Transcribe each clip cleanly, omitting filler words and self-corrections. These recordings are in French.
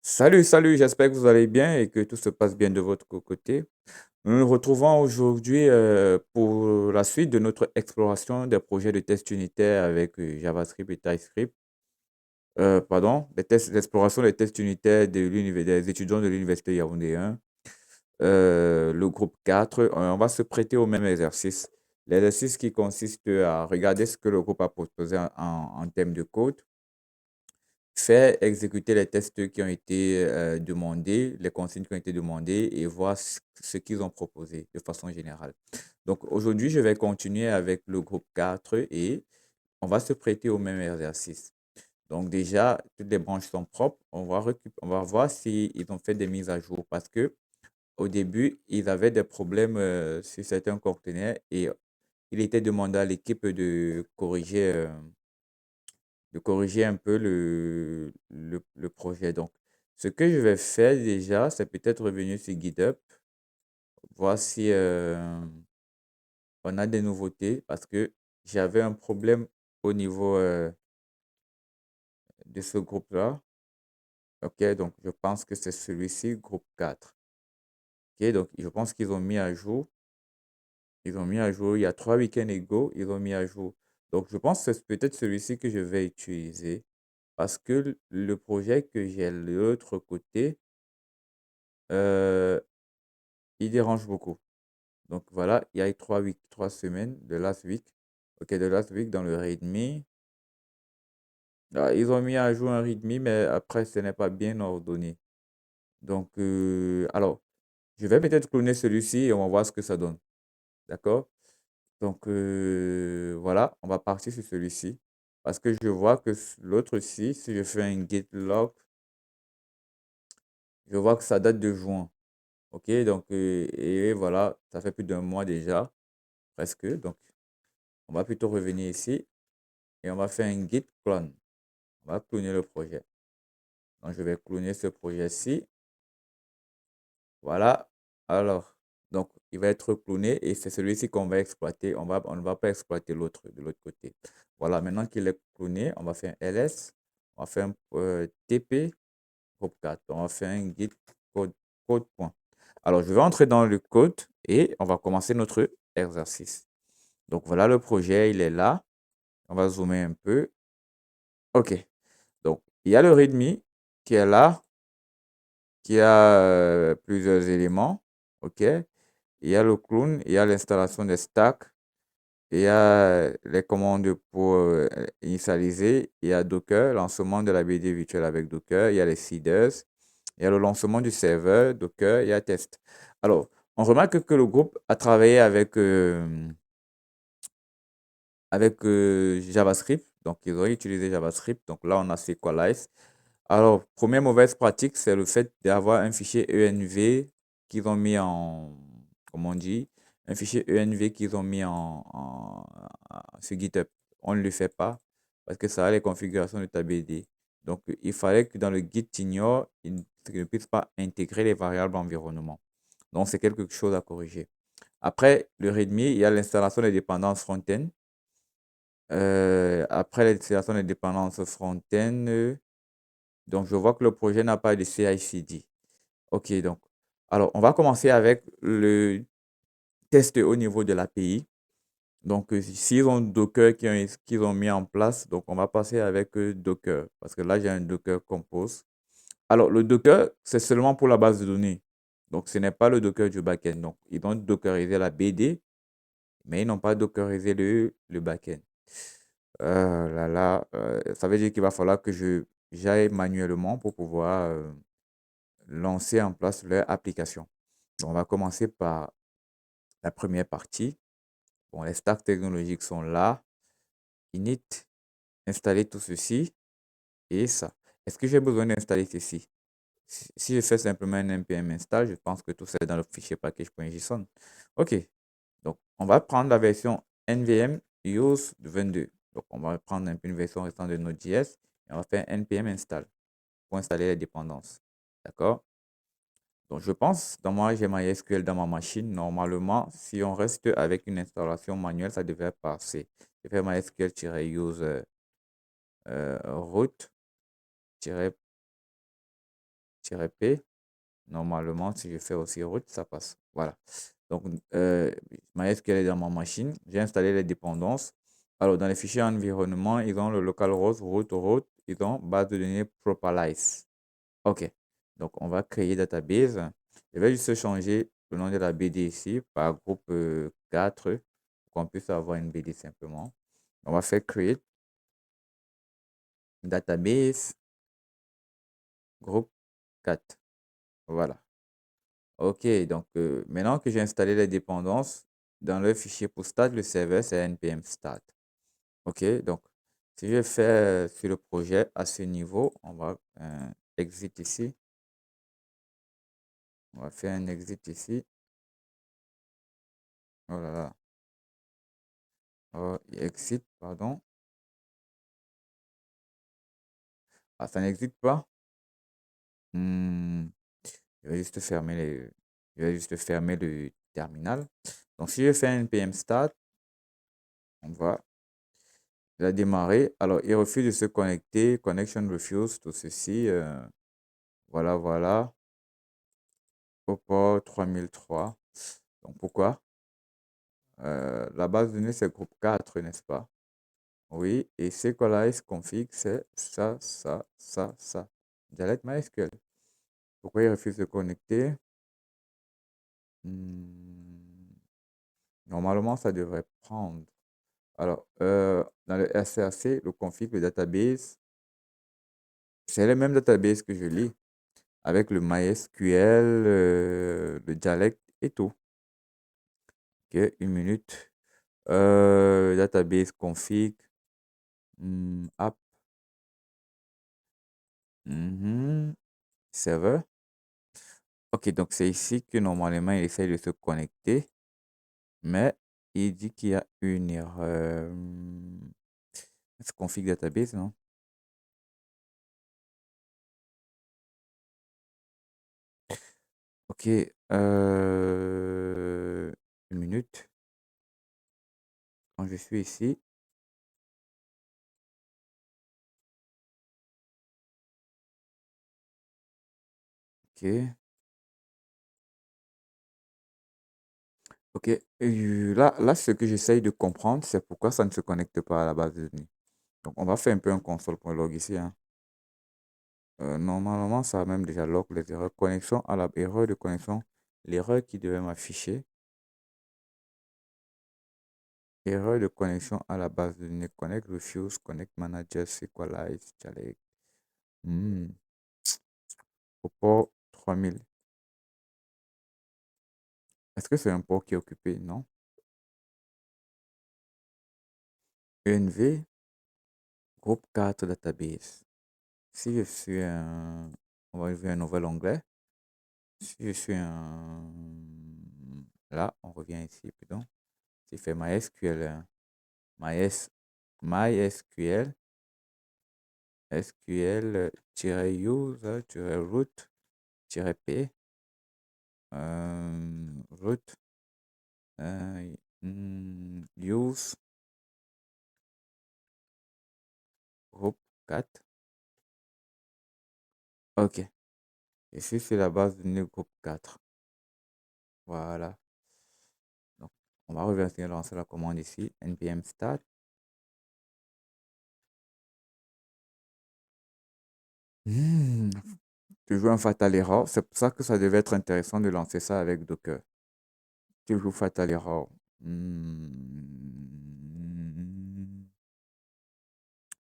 Salut, salut, j'espère que vous allez bien et que tout se passe bien de votre côté. Nous nous retrouvons aujourd'hui pour la suite de notre exploration des projets de test unitaire avec JavaScript et TypeScript. Pardon, des tests d'exploration des tests unitaires des étudiants de l'Université Yaoundé 1. Le groupe 4, on va se prêter au même exercice. L'exercice qui consiste à regarder ce que le groupe a proposé en termes de code, faire exécuter les tests qui ont été demandés, les consignes qui ont été demandées et voir ce qu'ils ont proposé de façon générale. Donc aujourd'hui, je vais continuer avec le groupe 4 et on va se prêter au même exercice. Donc déjà, toutes les branches sont propres. On va voir s'ils ont fait des mises à jour parce que au début, ils avaient des problèmes sur certains conteneurs et il était demandé à l'équipe de corriger un peu le projet. Donc, ce que je vais faire déjà, c'est peut-être revenir sur GitHub, voir si on a des nouveautés, parce que j'avais un problème au niveau de ce groupe-là. Ok, donc je pense que c'est celui-ci, groupe 4. Ok, donc je pense qu'ils ont mis à jour. Ils ont mis à jour, il y a 3 week-ends égaux, ils ont mis à jour. Donc, je pense que c'est peut-être celui-ci que je vais utiliser parce que le projet que j'ai de l'autre côté, euh, il dérange beaucoup. Donc voilà, il y a eu 3 semaines de last week. Ok, de last week dans le README. Ah, ils ont mis à jour un README, mais après, ce n'est pas bien ordonné. Donc, alors, je vais peut-être cloner celui-ci et on va voir ce que ça donne. D'accord? Donc, voilà, on va partir sur celui-ci. Parce que je vois que l'autre-ci, si je fais un git log, je vois que ça date de juin. Ok, donc, et voilà, ça fait plus d'un mois déjà, presque. Donc, on va plutôt revenir ici et on va faire un git clone. On va cloner le projet. Donc, je vais cloner ce projet-ci. Voilà. Alors, donc, il va être cloné et c'est celui-ci qu'on va exploiter. On ne va pas exploiter l'autre de l'autre côté. Voilà, maintenant qu'il est cloné, on va faire un ls. On va faire un TP groupe 4. On va faire un git code point. Alors, je vais entrer dans le code et on va commencer notre exercice. Donc, voilà le projet, il est là. On va zoomer un peu. OK. Donc, il y a le README qui est là, qui a plusieurs éléments. OK. Il y a le clone, il y a l'installation des stacks, il y a les commandes pour initialiser, il y a Docker, lancement de la BD virtuelle avec Docker, il y a les seeders, il y a le lancement du serveur, Docker, il y a test. Alors, on remarque que le groupe a travaillé avec JavaScript. Donc, ils ont utilisé JavaScript. Donc là, on a SQLite. Alors, première mauvaise pratique, c'est le fait d'avoir un fichier ENV qu'ils ont mis en, comment on dit, un fichier ENV qu'ils ont mis sur GitHub. On ne le fait pas parce que ça a les configurations de ta BD. Donc, il fallait que dans le Git ignore, il ne puisse pas intégrer les variables environnement. Donc, c'est quelque chose à corriger. Après le README, il y a l'installation des dépendances front-end. Après l'installation des dépendances front-end, donc je vois que le projet n'a pas de CI/CD. Ok, donc, alors on va commencer avec le test au niveau de l'API. Donc, s'ils ont Docker qu'ils ont mis en place, donc on va passer avec Docker, parce que là j'ai un Docker Compose. Alors, le Docker, c'est seulement pour la base de données. Donc, ce n'est pas le Docker du backend. Donc, ils ont dockeriser la BD, mais ils n'ont pas dockerisé le backend. Ça veut dire qu'il va falloir que j'aille manuellement pour pouvoir lancer en place leur application. Donc, on va commencer par la première partie. Bon, les stacks technologiques sont là. Init, installer tout ceci et ça. Est-ce que j'ai besoin d'installer ceci? Si je fais simplement un npm install, je pense que tout ça est dans le fichier package.json. OK. Donc, on va prendre la version nvm use 22. Donc, on va prendre un peu une version récente de Node.js et on va faire npm install pour installer les dépendances. D'accord? Donc, je pense, dans moi, j'ai MySQL dans ma machine. Normalement, si on reste avec une installation manuelle, ça devrait passer. Je vais faire MySQL-use root P. Normalement, si je fais aussi route, ça passe. Voilà. Donc, MySQL est dans ma machine. J'ai installé les dépendances. Alors, dans les fichiers environnement, ils ont le localhost, root. Ils ont base de données Propalize. OK. Donc, on va créer database. Je vais juste changer le nom de la BD ici par groupe 4 pour qu'on puisse avoir une BD simplement. On va faire create database groupe 4. Voilà. OK. Donc, maintenant que j'ai installé les dépendances, dans le fichier pour start, le serveur, c'est npm start. OK. Donc, si je fais sur le projet à ce niveau, on va exit ici. On va faire un exit ici. Oh là là. Oh, exit, pardon. Ah, ça n'existe pas? Hmm, je vais juste fermer je vais juste fermer le terminal. Donc, si je fais un npm start, on va la démarrer. Alors, il refuse de se connecter. Connection refuse, tout ceci. Voilà, voilà. Au port 3003. Donc, pourquoi? La base de données, c'est groupe 4, n'est-ce pas? Oui, et Sequelize config, c'est ça. Dialect MySQL. Pourquoi il refuse de connecter? Hmm, Normalement, ça devrait prendre. Alors, dans le SRC, le config, le database, c'est le même database que je lis avec le MySQL, le dialect et tout. Ok, une minute. Database config, app, serveur. Ok, donc c'est ici que normalement il essaie de se connecter, mais il dit qu'il y a une erreur. C'est config database, non? Ok, une minute. Quand je suis ici, ok, ok. Là, ce que j'essaye de comprendre, c'est pourquoi ça ne se connecte pas à la base de données. Donc, on va faire un peu un console.log ici, hein. Normalement, ça a même déjà log les erreurs. Connexion à la erreur de connexion. L'erreur qui devait m'afficher. Erreur de connexion à la base de données. Connect, refuse, connect manager, Sequelize, dialect. Hmm. Au port 3000. Est-ce que c'est un port qui est occupé? Non. ENV, groupe 4 database. Si je suis un... On va ouvrir un nouvel onglet. Si je suis un... Là, on revient ici, pardon. Si je fais MySQL, MySQL, SQL-use-root-p, root, use, groupe 4. OK. Ici, c'est la base de données groupe 4. Voilà. Donc, on va revenir lancer la commande ici, npm start. Hmm, Toujours un fatal error. C'est pour ça que ça devait être intéressant de lancer ça avec Docker. Toujours fatal error.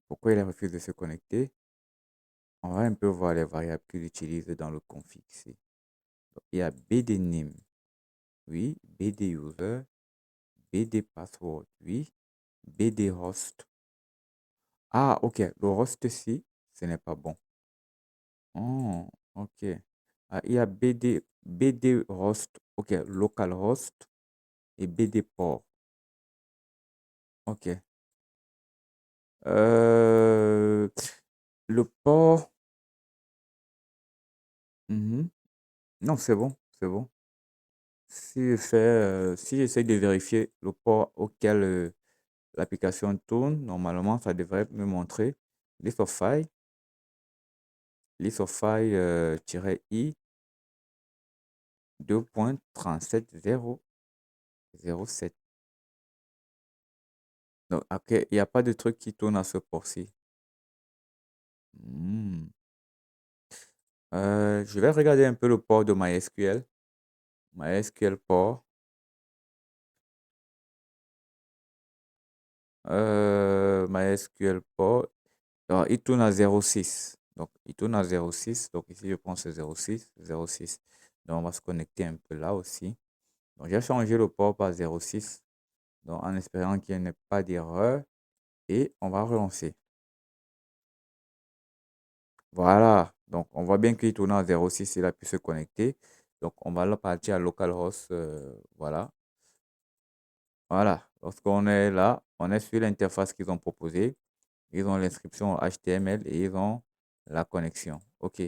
Pourquoi il a refusé de se connecter? On va un peu voir les variables qu'il utilise dans le config ici. Donc, il y a bdname, oui, bduser, bdpassword, oui, bdhost. Ah, ok, le host-ci, ce n'est pas bon. Oh, ok. Ah, il y a bdhost, ok, localhost et bdport. Ok. Euh, le port, mhm. Non, c'est bon, c'est bon. Si j'essaie de vérifier le port auquel l'application tourne, normalement, ça devrait me montrer list of files. list of file -i 2.37007. Donc, ok, il n'y a pas de truc qui tourne à ce port-ci. Hmm. Je vais regarder un peu le port de MySQL. MySQL port. MySQL port. Alors, il tourne à 0,6. Donc, il tourne à 0,6. Donc, ici, je pense que c'est 0,6. 0,6. Donc, on va se connecter un peu là aussi. Donc, j'ai changé le port par 0,6. Donc, en espérant qu'il n'y ait pas d'erreur. Et on va relancer. Voilà. Donc, on voit bien qu'il tourne à 0,6. Il a pu se connecter. Donc, on va là partir à localhost. Voilà. Voilà. Lorsqu'on est là, on est sur l'interface qu'ils ont proposée. Ils ont l'inscription HTML et ils ont la connexion. OK.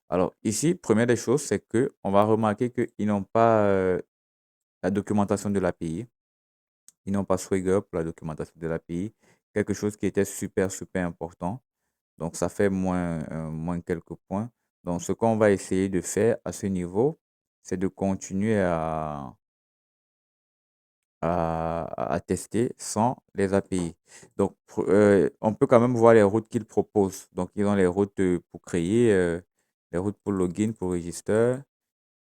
Alors, ici, première des choses, c'est que on va remarquer qu'ils n'ont pas la documentation de l'API. Ils n'ont pas Swagger pour la documentation de l'API. Quelque chose qui était super, super important. Donc, ça fait moins quelques points. Donc, ce qu'on va essayer de faire à ce niveau, c'est de continuer à tester sans les API. Donc, on peut quand même voir les routes qu'ils proposent. Donc, ils ont les routes pour créer, les routes pour login, pour register,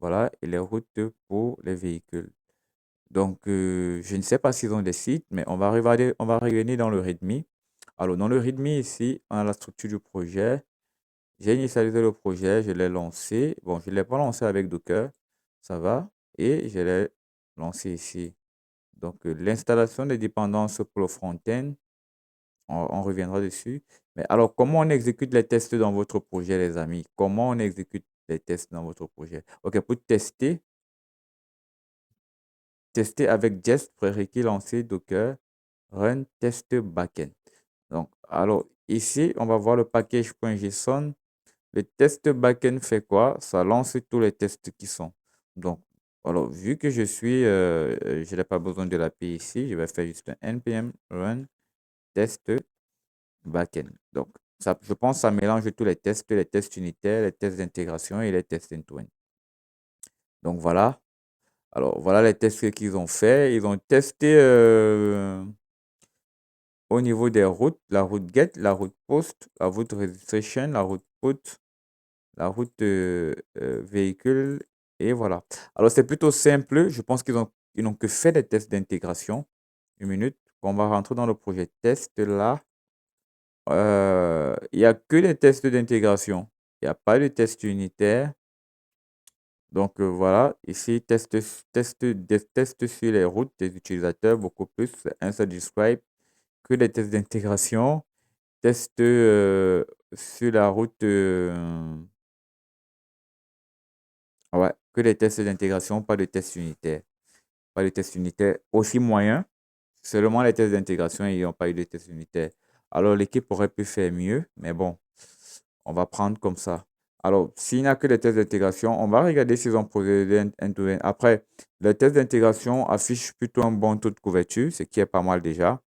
voilà, et les routes pour les véhicules. Donc, je ne sais pas s'ils ont des sites, mais on va regarder dans le README. Alors, dans le README ici, on a la structure du projet. J'ai initialisé le projet, je l'ai lancé. Bon, je ne l'ai pas lancé avec Docker, ça va. Et je l'ai lancé ici. Donc, l'installation des dépendances pour le front-end, on reviendra dessus. Mais alors, comment on exécute les tests dans votre projet, les amis? Comment on exécute les tests dans votre projet? OK, pour tester avec Jest, prérequis lancer Docker, run test backend. Donc, alors, ici, on va voir le package.json. Le test backend fait quoi? Ça lance tous les tests qui sont. Donc, alors, vu que je n'ai pas besoin de l'API ici, je vais faire juste un npm run test backend. Donc, ça, je pense que ça mélange tous les tests unitaires, les tests d'intégration et les tests end-to-end. Donc, voilà. Alors, voilà les tests qu'ils ont fait. Ils ont testé au niveau des routes, la route get, la route post, la route registration, la route put, la route véhicule, et voilà. Alors, c'est plutôt simple. Je pense ils n'ont que fait des tests d'intégration. Une minute. On va rentrer dans le projet test là. Il n'y a que les tests d'intégration. Il n'y a pas de test unitaire. Donc, voilà. Ici, des tests sur les routes des utilisateurs, beaucoup plus. Un seul describe. Que les tests d'intégration. Tests sur la route. Ouais, que les tests d'intégration, pas de tests unitaires. Pas de tests unitaires aussi moyens. Seulement les tests d'intégration, ils n'ont pas eu de tests unitaires. Alors, l'équipe aurait pu faire mieux, mais bon, on va prendre comme ça. Alors, s'il n'y a que des tests d'intégration, on va regarder s'ils ont posé end-to-end. Après, les tests d'intégration affichent plutôt un bon taux de couverture, ce qui est pas mal déjà.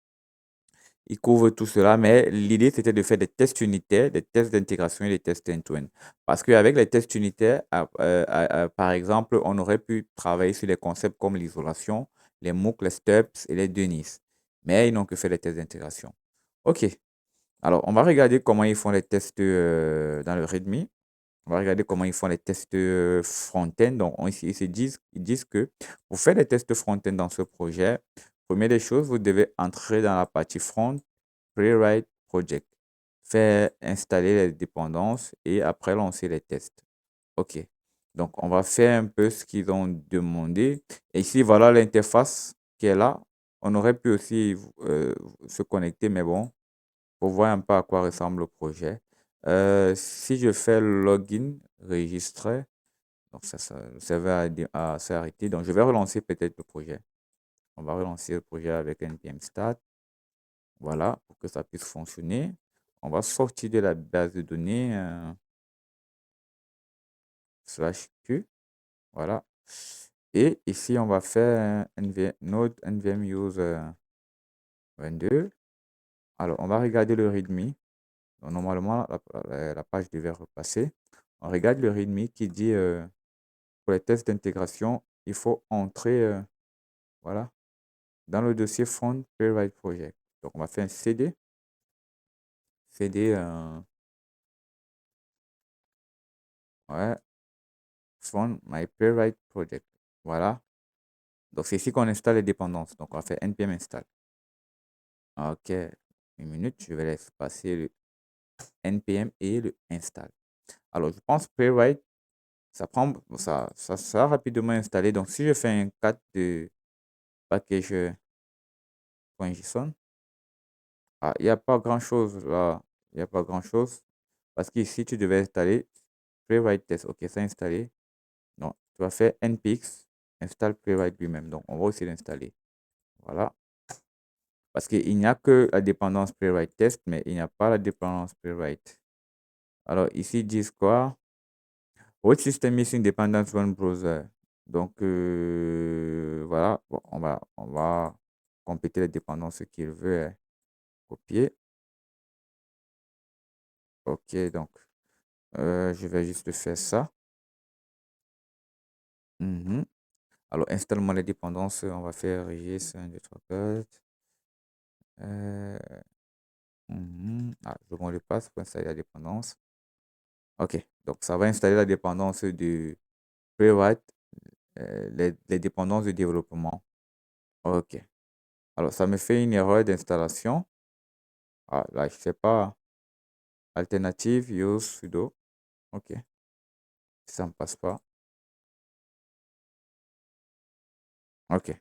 Il couvre tout cela, mais l'idée, c'était de faire des tests unitaires, des tests d'intégration et des tests end-to-end. Parce qu'avec les tests unitaires, par exemple, on aurait pu travailler sur des concepts comme l'isolation, les MOOC, les steps et les Denis. Mais ils n'ont que fait les tests d'intégration. OK. Alors, on va regarder comment ils font les tests dans le README. On va regarder comment ils font les tests front-end. Donc, ils disent que pour faire les tests front-end dans ce projet, première des choses, vous devez entrer dans la partie front, Playwright Project, faire installer les dépendances et après lancer les tests. OK. Donc, on va faire un peu ce qu'ils ont demandé. Et ici, voilà l'interface qui est là. On aurait pu aussi se connecter, mais bon, pour voir un peu à quoi ressemble le projet. Si je fais login, registrer, donc le serveur s'est arrêté. Donc, je vais relancer peut-être le projet. On va relancer le projet avec npm start. Voilà, pour que ça puisse fonctionner. On va sortir de la base de données /q. Voilà. Et ici, on va faire un node nvm use 22. Alors, on va regarder le readme. Donc, normalement, la page devait repasser. On regarde le README qui dit pour les tests d'intégration, il faut entrer voilà, dans le dossier Front Playwright Project. Donc, on va faire un CD, ouais, Front My Playwright Project. Voilà. Donc, c'est ici qu'on installe les dépendances. Donc, on va faire npm install. OK. Une minute, je vais laisser passer le npm et le install. Alors, je pense Playwright, ça prend, ça a rapidement installé. Donc, si je fais un cat de package.json, ah, il n'y a pas grand-chose là. Il n'y a pas grand-chose. Parce qu'ici, tu devais installer Playwright Test. OK, c'est installé. Non, tu vas faire npx install Playwright lui-même. Donc, on va aussi l'installer. Voilà. Parce qu'il n'y a que la dépendance Playwright Test, mais il n'y a pas la dépendance Playwright. Alors, ici, ils disent quoi? What system missing dependence one browser. Donc, voilà. Bon, on va compléter les dépendances qu'il veut copier. OK, donc, je vais juste faire ça. Mhm. Alors, installe-moi les dépendances. On va faire regis 1, 2, 3, 4. Ah, le mot de passe pour installer la dépendance. OK, donc ça va installer la dépendance du Playwright, les dépendances de développement. OK. Alors, ça me fait une erreur d'installation. Ah, là, je sais pas. Alternative, use sudo. OK, ça ne passe pas. OK.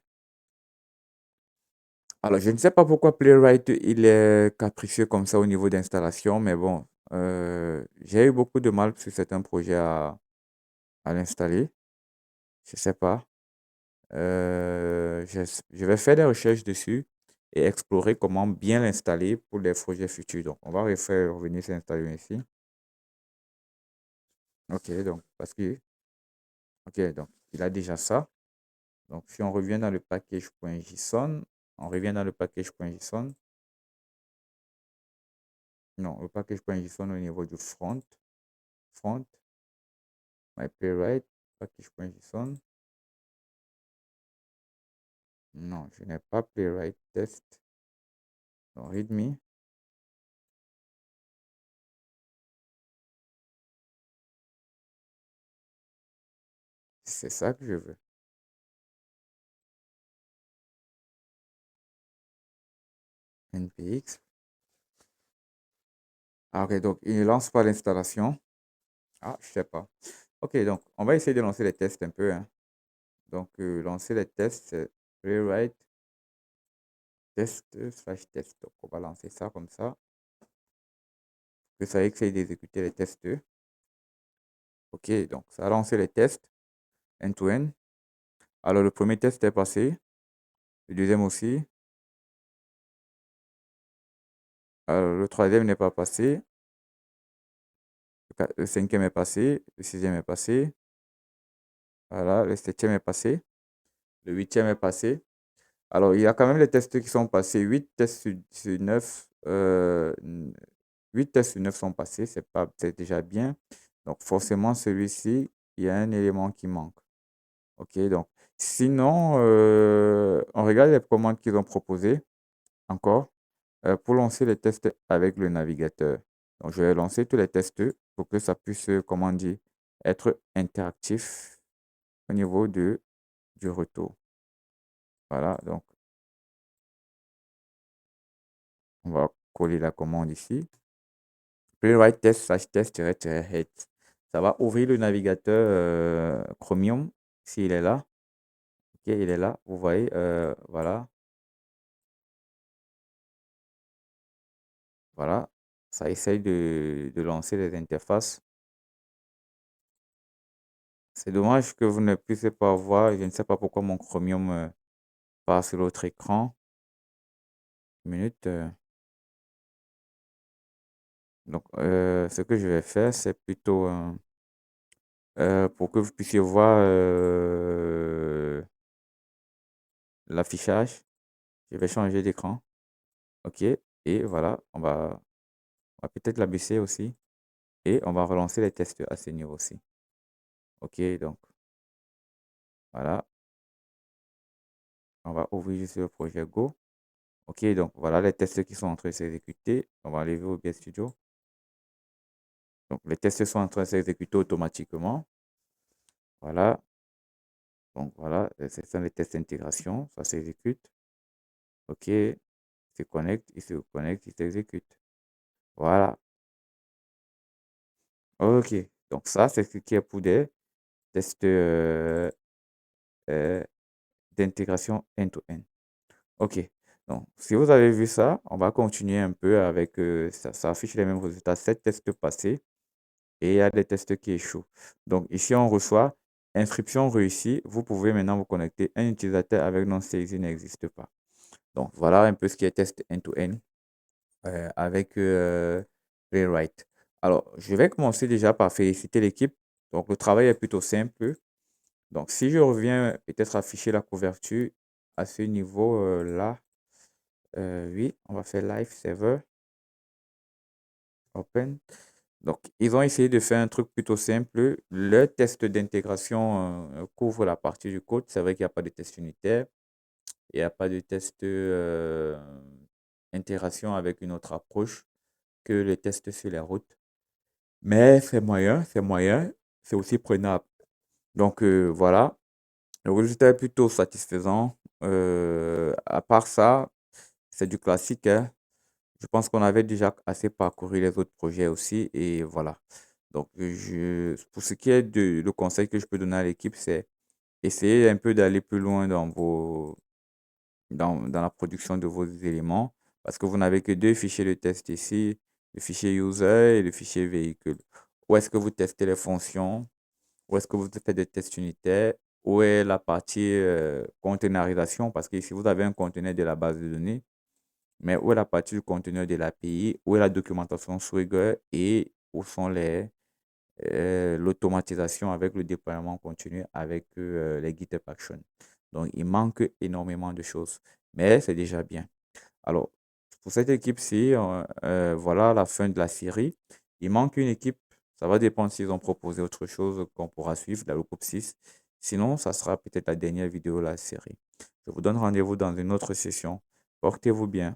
Alors, je ne sais pas pourquoi Playwright, il est capricieux comme ça au niveau d'installation, mais bon, j'ai eu beaucoup de mal sur certains projets à l'installer. Je sais pas. Je vais faire des recherches dessus et explorer comment bien l'installer pour les projets futurs. Donc, on va revenir sur l'installation ici. OK, donc, OK, donc, il a déjà ça. Donc, si on revient dans le package.json, on revient dans le package.json. Non, le package.json au niveau du front, my playwright, package.json. Non, je n'ai pas playwright test. Donc, readme. C'est ça que je veux. npx. Ah, ok, donc il ne lance pas l'installation. Ah, je sais pas. Ok, donc on va essayer de lancer les tests un peu, hein. Donc, lancer les tests, c'est playwright test slash test. Donc, on va lancer ça comme ça. Que ça essaye d'exécuter les tests. Ok, donc ça a lancé les tests end-to-end. Alors, le premier test est passé. Le deuxième aussi. Alors, le troisième n'est pas passé. Le cinquième est passé. Le sixième est passé. Voilà, le septième est passé. Le huitième est passé. Alors, il y a quand même les tests qui sont passés. 8 tests sur 9. 8 tests sur 9 sont passés. C'est déjà bien. Donc, forcément, celui-ci, il y a un élément qui manque. OK, donc, sinon, on regarde les commandes qu'ils ont proposées encore pour lancer les tests avec le navigateur. Donc, je vais lancer tous les tests pour que ça puisse, comment dire, être interactif au niveau du retour. Voilà, donc, on va coller la commande ici. Playwright test slash test-head. Ça va ouvrir le navigateur Chromium s'il est là. Ok, il est là. Vous voyez, voilà. Voilà. Ça essaye de lancer les interfaces. C'est dommage que vous ne puissiez pas voir. Je ne sais pas pourquoi mon Chromium passe sur l'autre écran. Une minute. Donc, ce que je vais faire, c'est plutôt pour que vous puissiez voir l'affichage. Je vais changer d'écran. OK. Et voilà, on va peut-être la baisser aussi. Et on va relancer les tests à ce niveau-ci. OK, donc voilà, on va ouvrir juste le projet Go. OK, donc voilà les tests qui sont en train de s'exécuter. On va aller au OBS Studio. Donc les tests sont en train de s'exécuter automatiquement. Voilà, donc voilà, ce sont les tests d'intégration. Ça s'exécute. OK, il se connecte, il se connecte, il s'exécute. Voilà, OK. Donc ça, c'est ce qui est pour des tests euh, d'intégration end-to-end. OK. Donc, si vous avez vu ça, on va continuer un peu avec, ça affiche les mêmes résultats, 7 tests passés et il y a des tests qui échouent. Donc, ici, on reçoit inscription réussie. Vous pouvez maintenant vous connecter. Un utilisateur avec non saisi n'existe pas. Donc, voilà un peu ce qui est test end-to-end avec Playwright. Alors, je vais commencer déjà par féliciter l'équipe. Donc, le travail est plutôt simple. Donc, si je reviens peut-être afficher la couverture à ce niveau-là, oui, on va faire Live Server Open. Donc, ils ont essayé de faire un truc plutôt simple. Le test d'intégration couvre la partie du code. C'est vrai qu'il n'y a pas de test unitaire. Il n'y a pas de test intégration avec une autre approche que les tests sur les routes. Mais c'est moyen, c'est aussi prenable. Donc, voilà, le résultat est plutôt satisfaisant. À part ça, c'est du classique, hein. Je pense qu'on avait déjà assez parcouru les autres projets aussi et voilà. Donc, pour ce qui est le conseil que je peux donner à l'équipe, c'est essayer un peu d'aller plus loin dans la production de vos éléments parce que vous n'avez que deux fichiers de test ici, le fichier user et le fichier véhicule. Où est-ce que vous testez les fonctions? Où est-ce que vous faites des tests unitaires? Où est la partie containerisation? Parce que ici, vous avez un conteneur de la base de données, mais où est la partie du conteneur de l'API? Où est la documentation Swagger? Et où sont l'automatisation avec le déploiement continu avec les GitHub Actions? Donc, il manque énormément de choses, mais c'est déjà bien. Alors, pour cette équipe-ci, voilà la fin de la série. Il manque une équipe. Ça va dépendre s'ils ont proposé autre chose qu'on pourra suivre dans le groupe 6. Sinon, ça sera peut-être la dernière vidéo de la série. Je vous donne rendez-vous dans une autre session. Portez-vous bien.